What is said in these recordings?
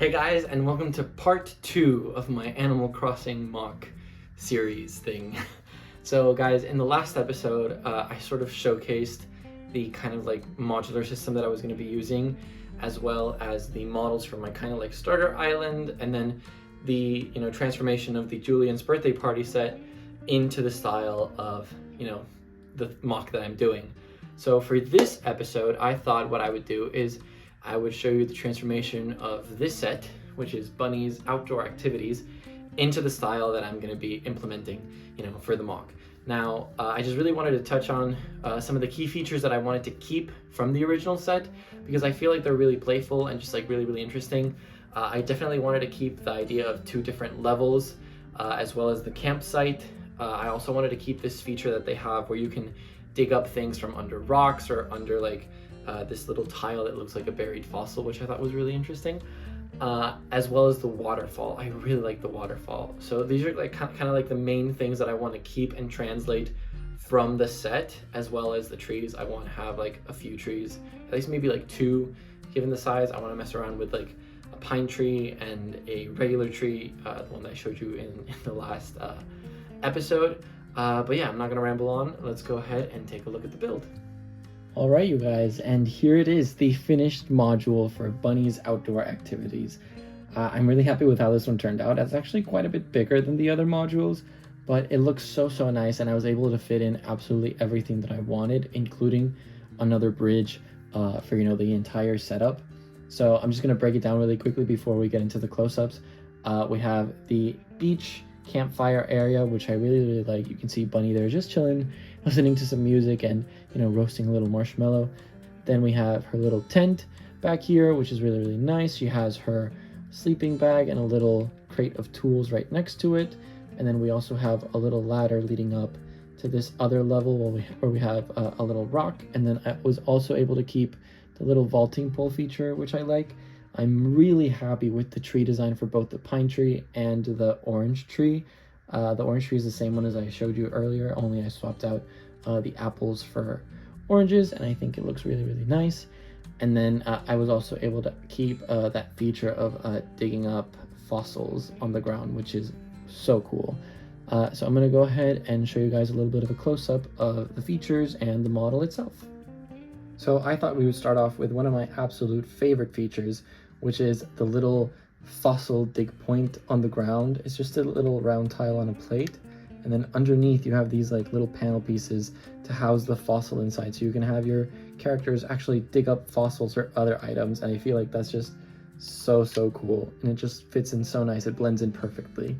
Hey guys, and welcome to part 2 of my Animal Crossing MOC series thing. So guys, in the last episode, I sort of showcased the kind of like modular system that I was going to be using, as well as the models for my kind of like starter island, and then the transformation of the Julian's birthday party set into the style of the MOC that I'm doing. So for this episode, I thought what I would do is I would show you the transformation of this set, which is Bunny's outdoor activities, into the style that I'm going to be implementing, for the MOC. Now, I just really wanted to touch on some of the key features that I wanted to keep from the original set, because I feel like they're really playful and just like really, really interesting. I definitely wanted to keep the idea of 2 different levels, as well as the campsite. I also wanted to keep this feature that they have where you can dig up things from under rocks or under like this little tile that looks like a buried fossil, which I thought was really interesting, as well as the waterfall. I really like the waterfall. So these are like kind of like the main things that I want to keep and translate from the set, as well as the trees. I want to have like a few trees, at least maybe like 2, given the size. I want to mess around with like a pine tree and a regular tree, the one that I showed you in the last episode. But yeah, I'm not gonna ramble on. Let's go ahead and take a look at the build. Alright you guys, and here it is, the finished module for Bunny's outdoor activities. I'm really happy with how this one turned out. It's actually quite a bit bigger than the other modules, but it looks so nice, and I was able to fit in absolutely everything that I wanted, including another bridge for the entire setup. So I'm just going to break it down really quickly before we get into the close-ups. We have the beach campfire area, which I really like. You can see Bunny there just chilling, listening to some music and roasting a little marshmallow. Then we have her little tent back here, which is really nice. She has her sleeping bag and a little crate of tools right next to it. And then we also have a little ladder leading up to this other level where we have a little rock. And then I was also able to keep the little vaulting pole feature, which I like. I'm really happy with the tree design for both the pine tree and the orange tree. The orange tree is the same one as I showed you earlier, only I swapped out the apples for oranges, and I think it looks really nice. And then I was also able to keep that feature of digging up fossils on the ground, which is so cool. So I'm going to go ahead and show you guys a little bit of a close-up of the features and the model itself. So I thought we would start off with one of my absolute favorite features, which is the little fossil dig point on the ground. It's just a little round tile on a plate, and then underneath you have these like little panel pieces to house the fossil inside, so you can have your characters actually dig up fossils or other items. And I feel like that's just so cool, and it just fits in so nice. It blends in perfectly.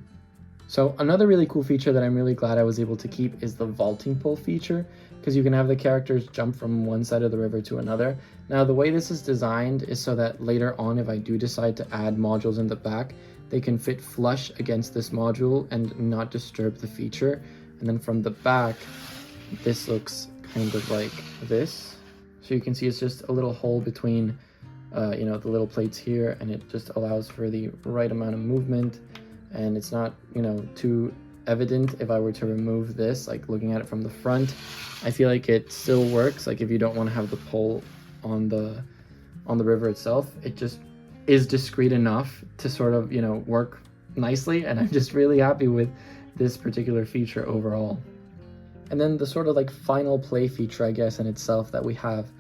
So another really cool feature that I'm really glad I was able to keep is the vaulting pole feature, because you can have the characters jump from one side of the river to another. Now the way this is designed is so that later on, if I do decide to add modules in the back, they can fit flush against this module and not disturb the feature. And then from the back, this looks kind of like this. So you can see it's just a little hole between the little plates here, and it just allows for the right amount of movement, and it's not too evident if I were to remove this. Like looking at it from the front, I feel like it still works. Like if you don't want to have the pole on the river itself, it just is discreet enough to sort of work nicely, and I'm just really happy with this particular feature overall. And then the sort of like final play feature, I guess, in itself that we have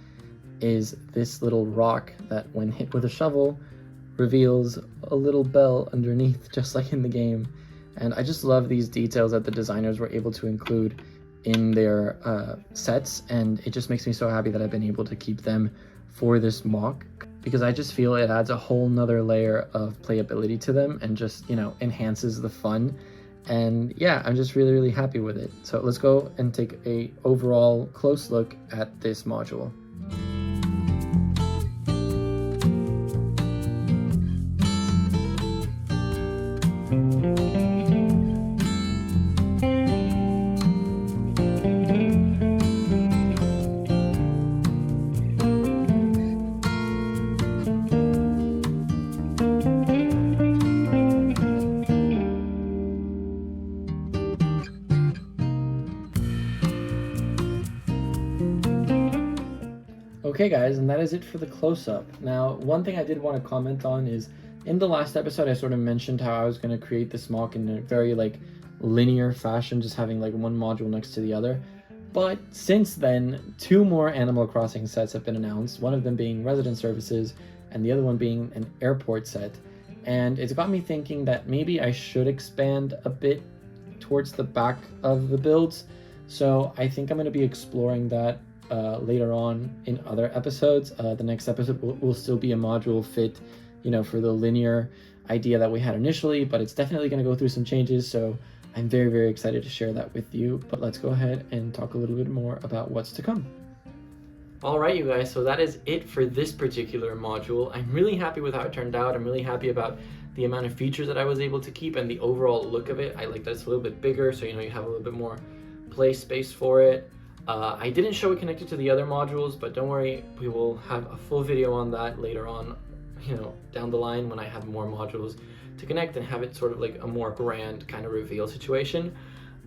is this little rock that when hit with a shovel reveals a little bell underneath, just like in the game. And I just love these details that the designers were able to include in their sets, and it just makes me so happy that I've been able to keep them for this MOC, because I just feel it adds a whole nother layer of playability to them and just enhances the fun. And yeah, I'm just really happy with it. So let's go and take a overall close look at this module. Okay guys, and that is it for the close-up. Now, one thing I did want to comment on is in the last episode, I sort of mentioned how I was going to create this MOC in a very like linear fashion, just having like one module next to the other. But since then, 2 more Animal Crossing sets have been announced, one of them being resident services and the other one being an airport set. And it's got me thinking that maybe I should expand a bit towards the back of the builds. So I think I'm going to be exploring that later on in other episodes. The next episode will still be a module fit, you know, for the linear idea that we had initially, but it's definitely going to go through some changes. So I'm very, very excited to share that with you. But let's go ahead and talk a little bit more about what's to come. All right, you guys, so that is it for this particular module. I'm really happy with how it turned out. I'm really happy about the amount of features that I was able to keep and the overall look of it. I like that it's a little bit bigger, so you know you have a little bit more play space for it. I didn't show it connected to the other modules, but don't worry, we will have a full video on that later on, you know, down the line when I have more modules to connect and have it sort of like a more grand kind of reveal situation.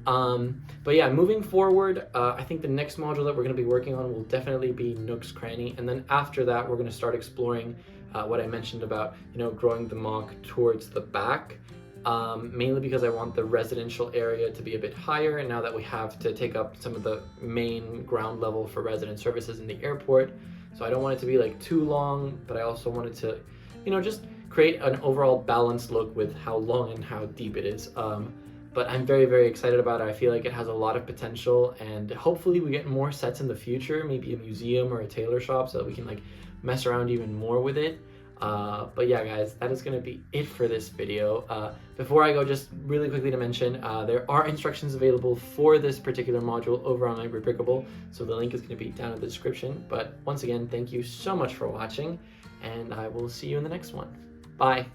But yeah, moving forward, I think the next module that we're going to be working on will definitely be Nook's Cranny, and then after that we're going to start exploring what I mentioned about, you know, growing the MOC towards the back, mainly because I want the residential area to be a bit higher, and now that we have to take up some of the main ground level for resident services in the airport, so I don't want it to be like too long, but I also wanted to, you know, just create an overall balanced look with how long and how deep it is. But I'm very, very excited about it. I feel like it has a lot of potential, and hopefully we get more sets in the future, maybe a museum or a tailor shop, so that we can like mess around even more with it. But yeah, guys, that is going to be it for this video. Before I go, just really quickly to mention, there are instructions available for this particular module over on my Rebrickable, so the link is going to be down in the description. But once again, thank you so much for watching, and I will see you in the next one. Bye!